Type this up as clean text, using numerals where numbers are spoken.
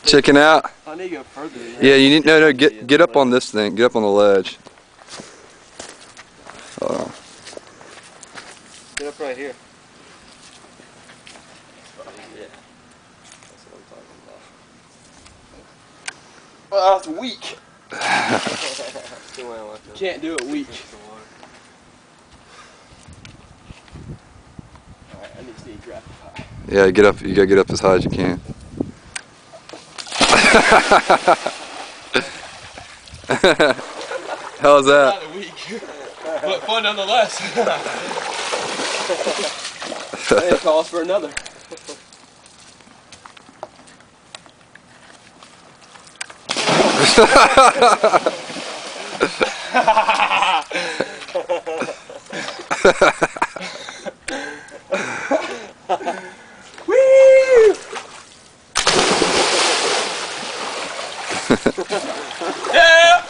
Chicken out. I need to go further. Yeah, you need no. Get up on this thing. Get up on the ledge. Get up right here. Yeah. That's what I'm talking about. Well, that's weak. See where I want to. Can't do it weak. Alright, I need to see a graph high. Yeah, get up. You gotta get up as high as you can. How's that? Not weak, but fun nonetheless. It calls for another. Woo! Yeah!